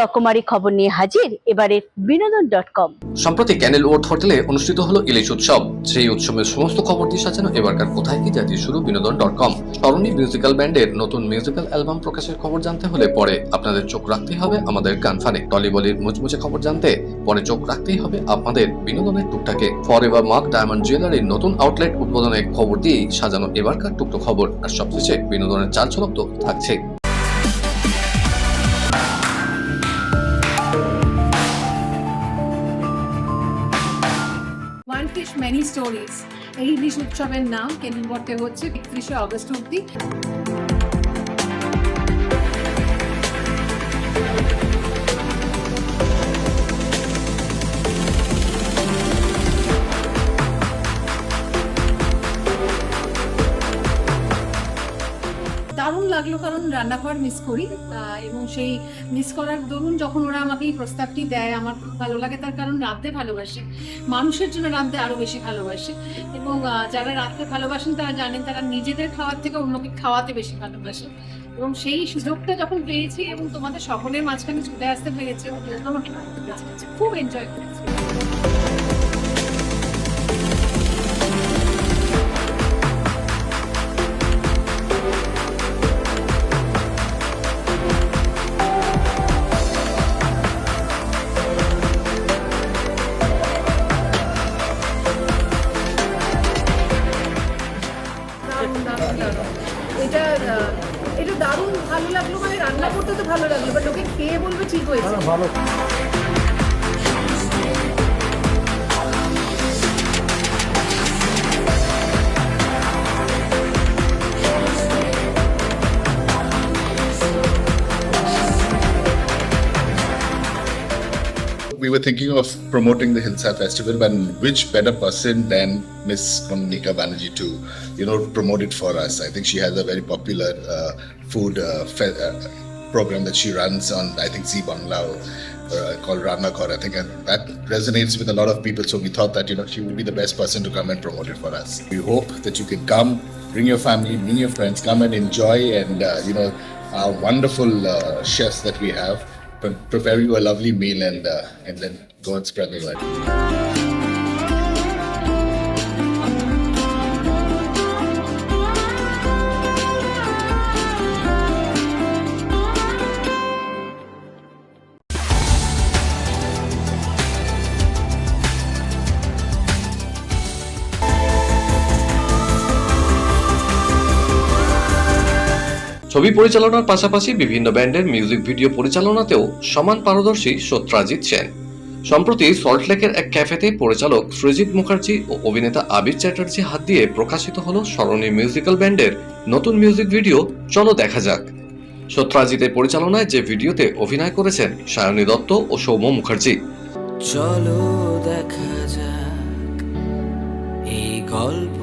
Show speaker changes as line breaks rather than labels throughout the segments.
রকমারি খবর নিয়ে হাজির এবারের বিনোদন.com।
সম্প্রতি ক্যানেল ওয়ার্ড হোটেলে অনুষ্ঠিত হলো ইলিশ উৎসব। সেই উৎসবের সমস্ত খবর দিয়ে সাজানো এবারকার কোথায় কি জাতীয় শুরু বিনোদন.com। স্মরণী মিউজিক্যাল ব্যান্ডের নতুন মিউজিক্যাল অ্যালবাম প্রকাশের খবর জানতে হলে পরে আপনাদের চোখ রাখতেই হবে আমাদের গানফানে। টলিবলির মুচমুচে খবর জানতে পরে চোখ রাখতেই হবে আপনাদের বিনোদনের টুকটাকে। ফরএভার মার্ক ডায়মন্ড জুয়েলারির নতুন আউটলেট উদ্বোধনের খবর দিয়েই সাজানো এবারকার টুকটো খবর। আর সবশেষে বিনোদনের চাল ঝলক তো থাকছে।
One Fish Many Stories এই ইলিশ উৎসবের নাম কেন্দ্রবর্তে হচ্ছে 31শে অগস্ট অবধি। দারুণ লাগলো কারণ রান্নাঘর মিস করি এবং সেই মিস করার দরুন যখন ওরা আমাকে এই প্রস্তাবটি দেয় আমার খুব ভালো লাগে, তার কারণ রাঁধতে ভালোবাসে, মানুষের জন্য রাঁধতে আরো বেশি ভালোবাসে এবং যারা রাঁধতে ভালোবাসেন তারা জানেন তারা নিজেদের খাওয়ার থেকে অন্যকে খাওয়াতে বেশি ভালোবাসে এবং সেই সুযোগটা যখন পেয়েছি এবং তোমাদের সকলের মাঝখানে চলে আসতে পেরেছে আমাকে খুব এনজয় করেছি। এটা দারুণ ভালো লাগলো, মানে রান্না করতে তো ভালো লাগলো, বাট লোকে খেয়ে বলবে ঠিক হয়েছে। ভালো
We were thinking of promoting the Hilsa Festival, and which better person than Miss Monika Banerjee to, promote it for us. I think she has a very popular food program that she runs on, I think, Zee Bangla, called Ranna Ghar, I think, and that resonates with a lot of people. So we thought that, she would be the best person to come and promote it for us. We hope that you can come, bring your family, bring your friends, come and enjoy, and, our wonderful chefs that we have prepare you a lovely meal and then go and spread the word.
ছবি পরিচালনার পাশাপাশি বিভিন্ন ব্যান্ডের music video পরিচালনাতেও সমান পারদর্শী সত্রাজিৎ সেন। সম্প্রতি সল্টলেকের এক ক্যাফেতে পরিচালক সৃজিত মুখার্জি ও অভিনেতা আবির চ্যাটার্জি হাত দিয়ে প্রকাশিত হলো স্মরণী মিউজিক্যাল ব্যান্ডের নতুন মিউজিক ভিডিও চলো দেখা যাক। সত্রাজিতের পরিচালনায় যে ভিডিওতে অভিনয় করেছেন সায়নী দত্ত ও সৌম্য মুখার্জি।
চলো দেখা যাক এই গল্প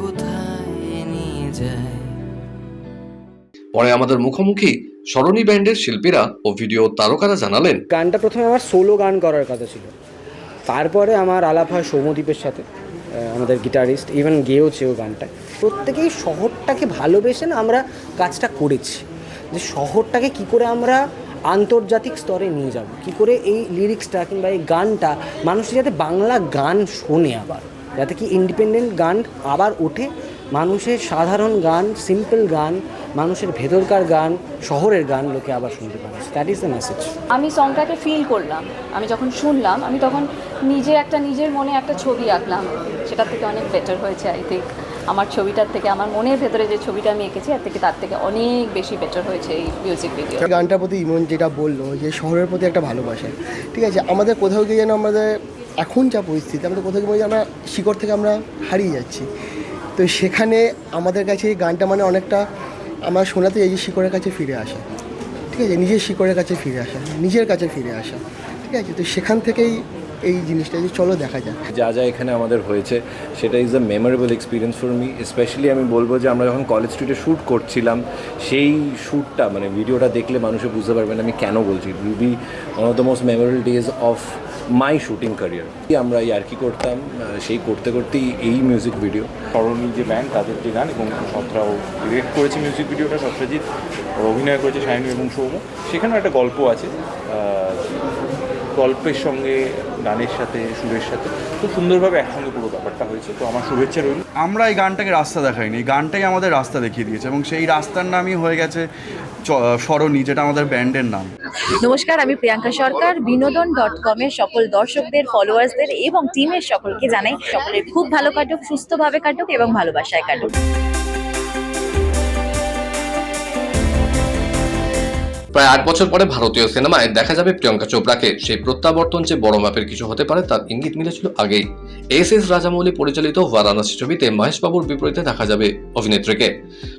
কোথায় নিয়ে যায়।
পরে আমাদের মুখোমুখি স্মরণী ব্যান্ডের শিল্পীরা ও ভিডিও তারকারা জানালেন,
গানটা প্রথমে আমার সোলো গান করার কথা ছিল, তারপরে আমার আলাপ হয় সৌম্যদীপের সাথে, আমাদের গিটারিস্ট, ইভেন গেয়েওছেও গানটা। প্রত্যেকেই শহরটাকে ভালোবেসে না আমরা কাজটা করেছি, যে শহরটাকে কি করে আমরা আন্তর্জাতিক স্তরে নিয়ে যাব, কি করে এই লিরিক্সটা কিংবা এই গানটা মানুষের যাতে বাংলা গান শোনে, আবার যাতে কি ইন্ডিপেন্ডেন্ট গান আবার ওঠে, মানুষের সাধারণ গান, সিম্পল গান, মানুষের ভেতরকার গান, শহরের গান লোকে আবার শুনতে পারে। That is the message.
আমি সংটাকে ফিল করলাম, আমি যখন শুনলাম আমি তখন নিজের মনে একটা ছবি আঁকলাম, সেটার থেকে অনেক বেটার হয়েছে। আই থিঙ্ক আমার ছবিটার থেকে, আমার মনের ভেতরে যে ছবিটা আমি এঁকেছি তার থেকে অনেক বেশি বেটার হয়েছে এই মিউজিক ভিডিও।
গানটার প্রতি ইমন যেটা বললো যে শহরের প্রতি একটা ভালোবাসা, ঠিক আছে, আমাদের কোথাও গিয়ে যেন আমাদের এখন যা পরিস্থিতি, আমাদের কোথাও গিয়ে আমরা শিকড় থেকে আমরা হারিয়ে যাচ্ছি। তো সেখানে আমাদের কাছে এই গানটা মানে অনেকটা আমার শোনাতে এই যে শিকড়ের কাছে ফিরে আসা, ঠিক আছে, নিজের শিকড়ের কাছে ফিরে আসা, নিজের কাছে ফিরে আসা, ঠিক আছে। তো সেখান থেকেই এই জিনিসটা যে চলো দেখা যাক।
যা এখানে আমাদের হয়েছে সেটা is a memorable experience for me. Specially আমি বলবো যে আমরা যখন কলেজ স্ট্রিটে শ্যুট করছিলাম, সেই শ্যুটটা ভিডিওটা দেখলে মানুষে বুঝতে পারবেন আমি কেন বলছি। Will be one of the most memorable days of my shooting career. আমরা ইয়ার্কি করতাম, সেই করতে করতেই এই মিউজিক ভিডিও।
সরণী যে ব্যান্ড তাদের যে গান, এবং সত্রাও ডিরেক্ট করেছে মিউজিক ভিডিওটা, সত্রাজিৎ অভিনয় করেছে শাইনু এবং সৌম। সেখানেও একটা গল্প আছে, গল্পের সঙ্গে গানের সাথে সুরের সাথে খুব সুন্দরভাবে একসঙ্গে পুরো ব্যাপারটা হয়েছে। তো আমার শুভেচ্ছা রইল।
আমরা এই গানটাকে রাস্তা দেখাইনি, এই গানটাই আমাদের রাস্তা দেখিয়ে দিয়েছে, এবং সেই রাস্তার নামই হয়ে গেছে সরণী, যেটা আমাদের ব্যান্ডের নাম।
নমস্কার, আমি প্রিয়াঙ্কা সরকার। বিনোদন.com এর সকল দর্শকদের, ফলোয়ার্সদের এবং টিমের সকলকে জানাই সকলের খুব ভালো কাটুক, সুস্থভাবে কাটুক এবং ভালোবাসায় কাটুক।
প্রায় 8 বছর পরে ভারতীয় সিনেমায় দেখা যাবে প্রিয়াঙ্কা চোপড়াকে। সেই প্রত্যাবর্তন যে বড় মাপের কিছু হতে পারে তার ইঙ্গিত মিলেছিল আগেই। এস রাজামৌলি পরিচালিত বারাণসী ছবিতে মহেশ বাবুর বিপরীতে দেখা যাবে অভিনেত্রীকে।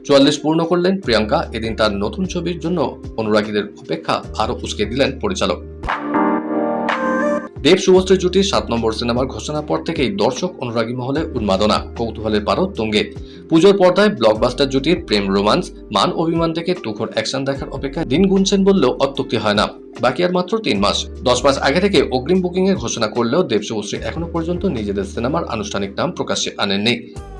44 পূর্ণ করলেন প্রিয়াঙ্কা। এদিন তার নতুন ছবির জন্য অনুরাগীদের অপেক্ষা আরো উস্কে দিলেন পরিচালক। দেব শুভশ্রী জুটির 7 নম্বর সিনেমার ঘোষণার পর থেকেই দর্শক অনুরাগী মহলে উন্মাদনা, কৌতূহলের পারদ তুঙ্গে। পুজোর পর্দায় ব্লকবাস্টার জুটির প্রেম রোমান্স, মান অভিমান থেকে তুখর অ্যাকশন দেখার অপেক্ষায় দিন গুনছেন বললেও অত্যুক্তি হয় না। বাকি আর মাত্র 3 মাস। 10 মাস আগে থেকে অগ্রিম বুকিং এর ঘোষণা করলেও দেব শুভশ্রী এখনো পর্যন্ত নিজেদের সিনেমার আনুষ্ঠানিক নাম প্রকাশ্যে আনেননি।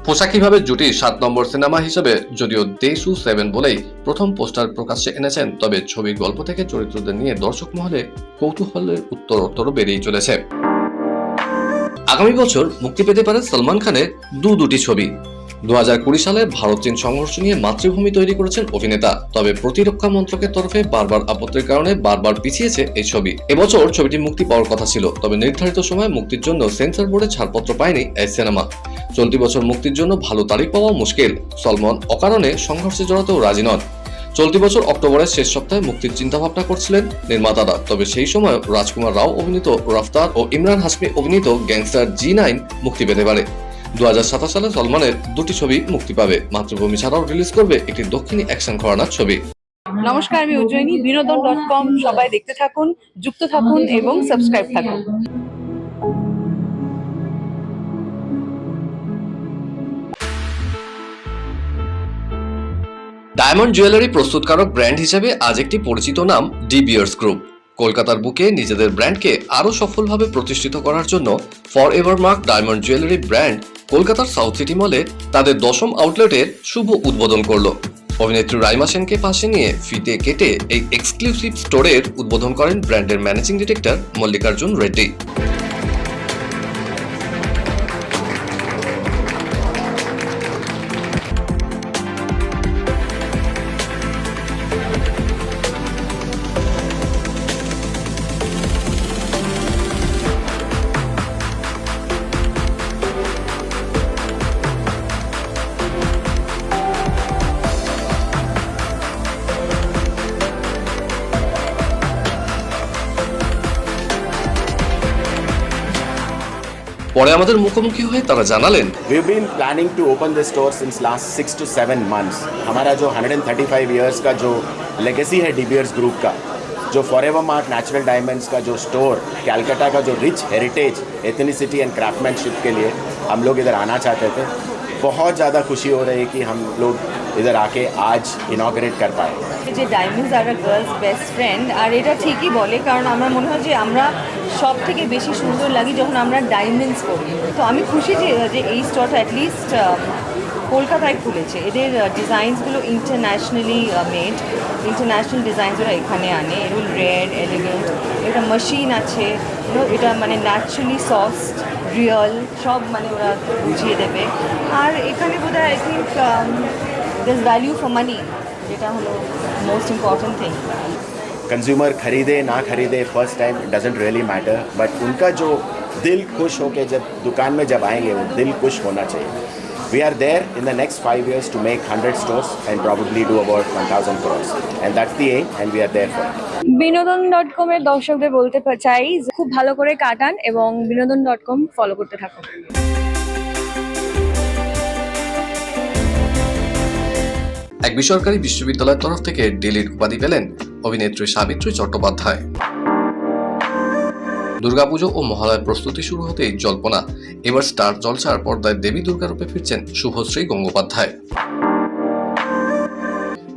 পোশাকিভাবে জুটির 7 নম্বর সিনেমা হিসেবে যদিও দেশু 7 বলেই প্রথম পোস্টার প্রকাশ্যে এনেছেন, তবে ছবির গল্প থেকে চরিত্রদের নিয়ে দর্শক মহলে কৌতূহলের উত্তরোত্তর বেড়েই চলেছে। আগামী বছর মুক্তি পেতে পারে সলমান খানের দুটি ছবি। 2020 সালে ভারত চীন সংঘর্ষ নিয়ে মাতৃভূমি তৈরি করেছেন অভিনেতা, তবে প্রতিরক্ষা মন্ত্রকের তরফে বারবার আপত্তির কারণে বারবার পিছিয়েছে এই ছবি। এবছর ছবিটি মুক্তি পাওয়ার কথা ছিল, তবে নির্ধারিত সময়ে মুক্তির জন্য সেন্সর বোর্ডে ছাড়পত্র পায়নি এই সিনেমা। চলতি বছর মুক্তির জন্য ভালো তারিখ পাওয়া মুশকিল। সলমান অকারণে সংঘর্ষে জড়াতেও রাজি নন। চলতি বছর অক্টোবরের শেষ সপ্তাহে মুক্তির চিন্তাভাবনা করছিলেন নির্মাতারা, তবে সেই সময় রাজকুমার রাও অভিনীত রাফতার ও ইমরান হাশমি অভিনীত গ্যাংস্টার G9 মুক্তি পেতে পারে। 2027 সালে সলমানের 2টি ছবি মুক্তি পাবে। মাতৃভূমি ছাড়াও রিলিজ করবে একটি দক্ষিণী অ্যাকশন ঘরানার ছবি।
নমস্কার, আমি উজ্জয়িনী। বিনোদন.com সবাই দেখতে থাকুন, যুক্ত থাকুন এবং সাবস্ক্রাইব থাকুন।
ডায়মন্ড জুয়েলারি প্রস্তুতকারক ব্র্যান্ড হিসেবে আজ একটি পরিচিত নাম ডি বিয়ার্স গ্রুপ। কলকাতার বুকে নিজেদের ব্র্যান্ডকে আরো সফলভাবে প্রতিষ্ঠিত করার জন্য forever mark diamond jewellery brand কলকাতার সাউথ সিটি মলে তাদের 10ম আউটলেটের শুভ উদ্বোধন করলো। অভিনেত্রী রাইমা সেনকে পাশে নিয়ে ফিতে কেটে এই এক্সক্লুসিভ স্টোরের উদ্বোধন করেন ব্র্যান্ডের ম্যানেজিং ডিরেক্টর মল্লিকার্জুন রেড্ডি। পরে আমাদের মুখোমুখি হয়ে তারা জানালেন,
We've been planning to open this store since last 6 to 7 months. हमारा जो 135 years का जो legacy है डी बियर्स ग्रुप का, जो फॉरएवर मार्क नेचुरल डायमंड्स का जो स्टोर, कैलकाटा का जो rich heritage, ethnicity and craftsmanship के लिए हम लोग इधर आना चाहते थे। बहुत ज़्यादा खुशी हो रही है कि हम लोग इधर आके आज इनॉग्रेट कर पाए।
যে ডায়মন্ডস আর গার্লস বেস্ট ফ্রেন্ড, আর এটা ঠিকই বলে, কারণ আমার মনে হয় যে আমরা সব থেকে বেশি সুন্দর লাগি যখন আমরা ডায়মন্ডস করি। তো আমি খুশি যে এই স্টোরটা অ্যাটলিস্ট কলকাতায় খুলেছে। এদের ডিজাইনসগুলো ইন্টারন্যাশনালি মেড, ইন্টারন্যাশনাল ডিজাইনস ওরা এখানে আনে। এগুলো রেড, এলিগেন্ট, এটা মেশিন আছে, এটা মানে ন্যাচারালি সসড, রিয়েল, সব মানে ওরা বুঝিয়ে দেবে। আর এখানে বোধহয় I think this value for money, যেটা হলো মোস্ট ইম্পর্টেন্ট থিং।
कंज्यूमर खरीदे ना खरीदे first time doesn't really matter, but उनका जो दिल खुश होके जब दुकान में जब आएंगे वो दिल खुश होना चाहिए। We are there in the next 5 years to make 100 stores and probably do about 1000 crores, and that's the aim and we are there for it.
বিনোদন.com এর দর্শকদের বলতে চাই খুব ভালো করে কাটান এবং বিনোদন.com ফলো করতে থাকুন।
এক বেসরকারি বিশ্ববিদ্যালয়ের তরফ থেকে ডিলিট উপাধি পেলেন অভিনেত্রী সাবিত্রী চট্টোপাধ্যায়। দুর্গাপুজো ও মহালয়ার প্রস্তুতি শুরু হতেই জল্পনা, এবার স্টার জলসার পর্দায় দেবী দুর্গা রূপে ফিরছেন Subhashree Gangopadhyay.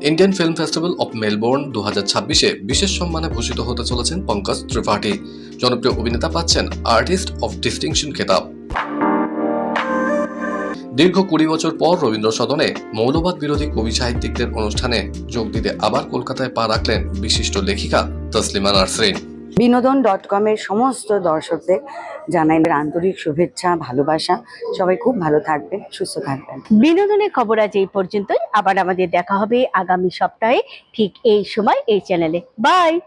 Indian film festival of Melbourne 2026-এ বিশেষ সম্মানে ভূষিত হতে চলেছেন পঙ্কজ ত্রিপাঠী। জনপ্রিয় অভিনেতা পাচ্ছেন আর্টিস্ট অফ ডিস্টিংশন খেতাব। দীর্ঘ 20 বছর পর রবীন্দ্র সদনে মৌলবাদ বিরোধী কবি সাহিত্যিকদের অনুষ্ঠানে যোগ দিতে আবার কলকাতায় পা রাখলেন বিশিষ্ট লেখিকা তসলিমা নাসরিন।
বিনোদন.com-এর সমস্ত দর্শকদের জানাই আন্তরিক শুভেচ্ছা, ভালোবাসা। সবাই খুব ভালো থাকবেন, সুস্থ থাকবেন।
বিনোদনের খবর আজ এই পর্যন্তই। আবার আমাদের দেখা হবে আগামী সপ্তাহে ঠিক এই সময় এই চ্যানেলে। বাই।